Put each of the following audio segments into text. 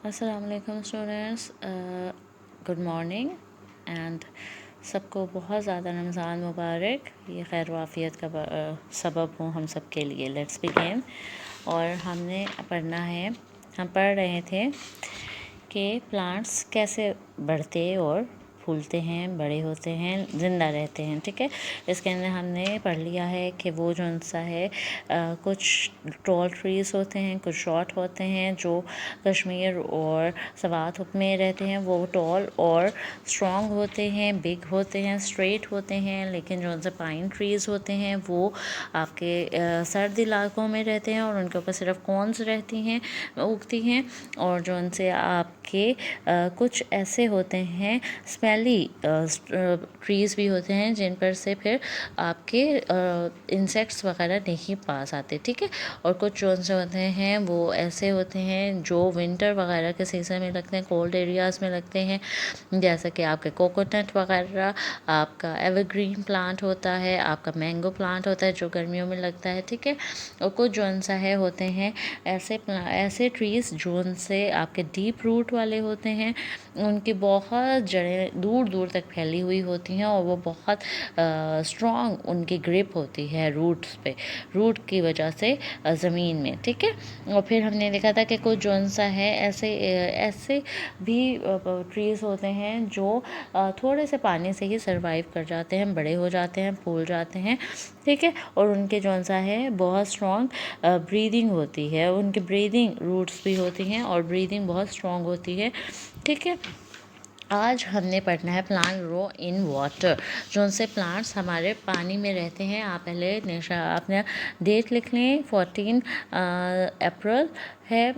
अस्सलामुअलैकुम students, good morning and सबको बहुत ज़्यादा रमज़ान मुबारक। ये खैर वाफ़ियत का सबब हो हम सब के लिए। Let's begin. और हमने पढ़ना है, हम पढ़ रहे थे कि प्लांट्स कैसे बढ़ते और फूलते हैं, बड़े होते हैं, ज़िंदा रहते हैं। ठीक है, इसके अंदर हमने पढ़ लिया है कि वो जो सा है कुछ टॉल ट्रीज़ होते हैं, कुछ शॉर्ट होते हैं। जो कश्मीर और सवात में रहते हैं वो टॉल और स्ट्रॉन्ग होते हैं, बिग होते हैं, स्ट्रेट होते हैं। लेकिन जो से पाइन ट्रीज़ होते हैं वो आपके सर्द इलाकों में रहते हैं और उनके ऊपर सिर्फ कॉन्स रहती हैं, उगती हैं। और जो उनसे आपके कुछ ऐसे होते हैं स्मेली ट्रीज़ भी होते हैं जिन पर से फिर आपके इंसेक्ट्स वगैरह नहीं पास आते। ठीक है, और कुछ जो से होते हैं वो ऐसे होते हैं जो विंटर वगैरह के सीज़न में लगते हैं, कोल्ड एरियाज़ में लगते हैं, जैसे कि आपके कोकोनट वगैरह, आपका एवरग्रीन प्लांट होता है, आपका मैंगो प्लांट होता है जो गर्मियों में लगता है। ठीक है, और कुछ जो सा है होते हैं ऐसे ट्रीज़ जो से आपके डीप रूट वाले होते हैं, उनकी बहुत जड़ें दूर दूर तक फैली हुई होती हैं और वो बहुत स्ट्रॉन्ग उनकी ग्रिप होती है रूट्स पे, रूट की वजह से ज़मीन में। ठीक है, और फिर हमने देखा था कि कुछ जो सा है ऐसे भी ट्रीज़ होते हैं जो थोड़े से पानी से ही सरवाइव कर जाते हैं, बड़े हो जाते हैं, फूल जाते हैं। ठीक है, और उनके जो सा है बहुत स्ट्रॉन्ग ब्रीदिंग होती है, उनकी ब्रीदिंग रूट्स भी होती हैं और ब्रीदिंग बहुत स्ट्रॉन्ग होती है। ठीक है, आज हमने पढ़ना है प्लांट ग्रो इन वाटर। जो से प्लांट्स हमारे पानी में रहते हैं। आप पहले निशा अपना डेट लिख लें, 14 अप्रैल है,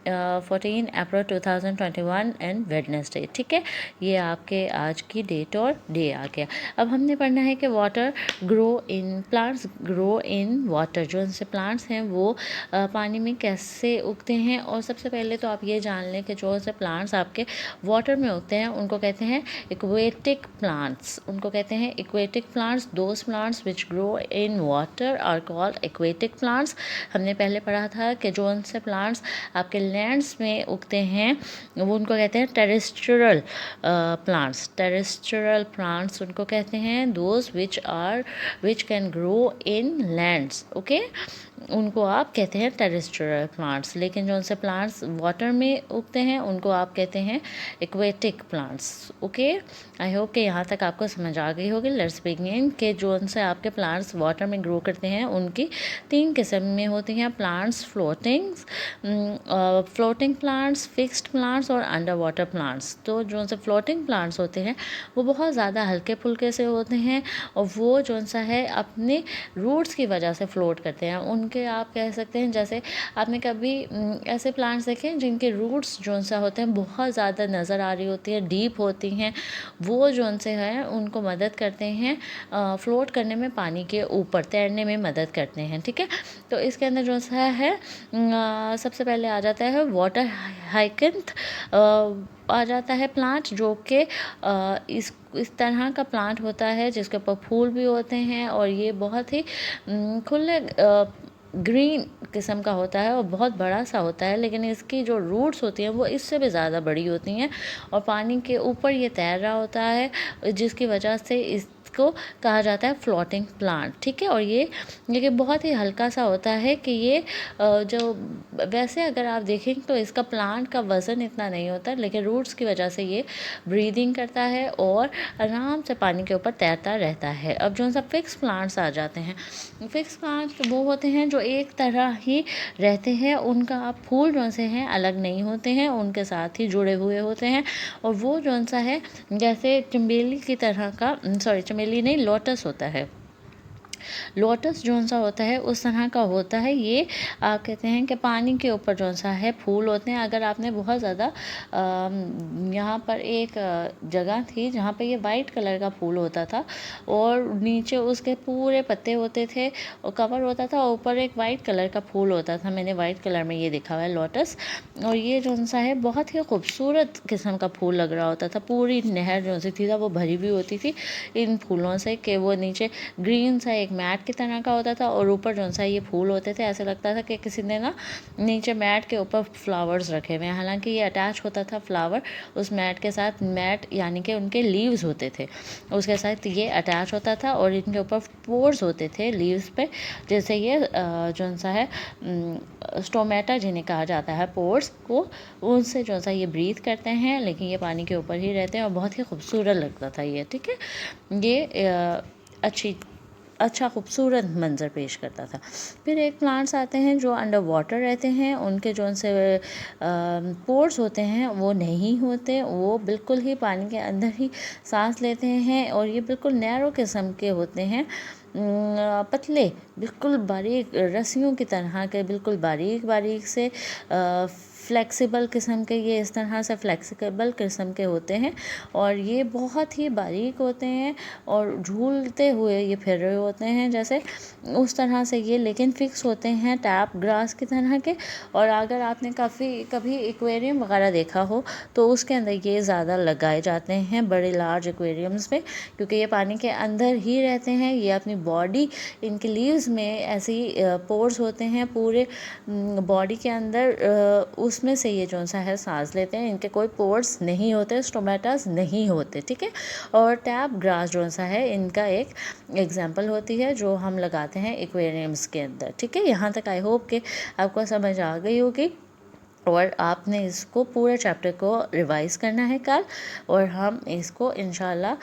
14 अप्रैल 2021 एंड वेडनेसडे। ठीक है, ये आपके आज की डेट और डे आ गया। अब हमने पढ़ना है कि water grow in plants grow in water. जो उनसे प्लांट्स हैं वो पानी में कैसे उगते हैं। और सबसे पहले तो आप ये जान लें कि जो से प्लांट्स आपके वाटर में उगते हैं उनको कहते हैं एक्वेटिक प्लांट्स। उनको कहते हैं aquatic plants. Those plants which grow in water are called aquatic plants. हमने पहले पढ़ा था कि जो उनसे प्लांट्स आपके लैंड्स में उगते हैं वो उनको कहते हैं टेरेस्ट्रियल प्लांट्स। टेरेस्ट्रियल प्लांट्स उनको कहते हैं those which can grow in lands. Okay, उनको आप कहते हैं टेरेस्ट्रियल प्लांट्स। लेकिन जो उनसे प्लांट्स वाटर में उगते हैं उनको आप कहते हैं aquatic plants. Okay, I hope कि यहाँ तक आपको समझ आ गई होगी। लेट्स बिगिन कि जो उनसे आपके प्लांट्स वाटर में ग्रो करते हैं उनकी 3 किस्म में होती हैं plants: floating plants, fixed plants और अंडर वाटर प्लांट्स। तो जो उनसे फ्लोटिंग प्लांट्स होते हैं वो बहुत ज़्यादा हल्के फुल्के से होते हैं और वो जो सा है अपने रूट्स की वजह से फ्लोट करते हैं। उनके आप कह सकते हैं, जैसे आपने कभी ऐसे प्लांट्स देखे हैं जिनके रूट्स जो सा होते हैं बहुत ज़्यादा नज़र आ रही होती हैं, डीप होती हैं, वो जो से हैं उनको मदद करते हैं फ्लोट करने में, पानी के ऊपर तैरने में मदद करते हैं। ठीक है, तो इसके अंदर जो सा है सबसे पहले आ जाता है वाटर हाइकिंथ आ जाता है प्लांट, जो कि इस तरह का प्लांट होता है जिसके ऊपर फूल भी होते हैं और ये बहुत ही खुले ग्रीन किस्म का होता है और बहुत बड़ा सा होता है। लेकिन इसकी जो रूट्स होती हैं वो इससे भी ज़्यादा बड़ी होती हैं और पानी के ऊपर ये तैर रहा होता है, जिसकी वजह से इसको कहा जाता है फ्लोटिंग प्लांट। ठीक है, और ये बहुत ही हल्का सा होता है कि ये जो वैसे अगर आप देखें तो इसका प्लांट का वज़न इतना नहीं होता, लेकिन रूट्स की वजह से ये ब्रीदिंग करता है और आराम से पानी के ऊपर तैरता रहता है। अब जो सा फिक्स प्लांट्स आ जाते हैं, फिक्स प्लांट वो होते हैं जो एक तरह ही रहते हैं, उनका आप फूल जो से हैं अलग नहीं होते हैं, उनके साथ ही जुड़े हुए होते हैं। और वो जो सा है जैसे चमेली की तरह का, सॉरी चमेली नहीं, लोटस होता है। लोटस जो सा होता है उस तरह का होता है। ये आप कहते हैं कि पानी के ऊपर जो सा है फूल होते हैं। अगर आपने बहुत ज़्यादा यहाँ पर एक जगह थी जहाँ पे ये वाइट कलर का फूल होता था और नीचे उसके पूरे पत्ते होते थे और कवर होता था, ऊपर एक वाइट कलर का फूल होता था। मैंने वाइट कलर में ये देखा हुआ है लोटस। और ये जो सा है बहुत ही खूबसूरत किस्म का फूल लग रहा होता था। पूरी नहर जो सी थी वो भरी हुई होती थी इन फूलों से कि वो नीचे ग्रीन सा एक मैट की तरह का होता था और ऊपर जो सा ये फूल होते थे, ऐसे लगता था कि किसी ने ना नीचे मैट के ऊपर फ्लावर्स रखे हुए हैं। हालांकि ये अटैच होता था फ्लावर उस मैट के साथ, मैट यानी कि उनके लीव्स होते थे उसके साथ ये अटैच होता था और इनके ऊपर पोर्स होते थे लीव्स पे, जैसे ये जो सा है स्टोमेटा जिन्हें कहा जाता है पोर्स को, उनसे जो सा ये ब्रीथ करते हैं, लेकिन ये पानी के ऊपर ही रहते हैं और बहुत ही खूबसूरत लगता था ये। ठीक है, ये अच्छा खूबसूरत मंज़र पेश करता था। फिर एक प्लांट्स आते हैं जो अंडर वाटर रहते हैं, उनके जो से पोर्स होते हैं वो नहीं होते, वो बिल्कुल ही पानी के अंदर ही सांस लेते हैं और ये बिल्कुल नैरो किस्म के होते हैं, पतले बिल्कुल बारीक रस्सियों की तरह के, बिल्कुल बारीक बारीक से फ्लेक्सिबल किस्म के, ये इस तरह से फ्लेक्सिबल किस्म के होते हैं और ये बहुत ही बारीक होते हैं और झूलते हुए ये फिर रहे होते हैं जैसे उस तरह से ये, लेकिन फिक्स होते हैं टैप ग्रास की तरह के। और अगर आपने कभी एक्वेरियम वगैरह देखा हो तो उसके अंदर ये ज़्यादा लगाए जाते हैं, बड़े लार्ज एक्वेरियम्स में, क्योंकि ये पानी के अंदर ही रहते हैं। ये अपनी बॉडी, इनके लीव्स में ऐसे ही पोर्स होते हैं पूरे बॉडी के अंदर, उसमें से ये जो सा है सांस लेते हैं। इनके कोई पोर्स नहीं होते, स्टोमेटास नहीं होते। ठीक है, और टैप ग्रास जो सा है इनका एक एग्जाम्पल होती है जो हम लगाते हैं एक्वेरियम्स के अंदर। ठीक है, यहाँ तक आई होप कि आपको समझ आ गई होगी और आपने इसको पूरे चैप्टर को रिवाइज़ करना है कल, और हम इसको इंशाल्लाह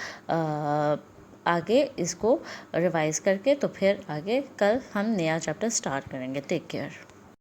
आगे इसको रिवाइज़ करके तो फिर आगे कल हम नया चैप्टर स्टार्ट करेंगे। Take care.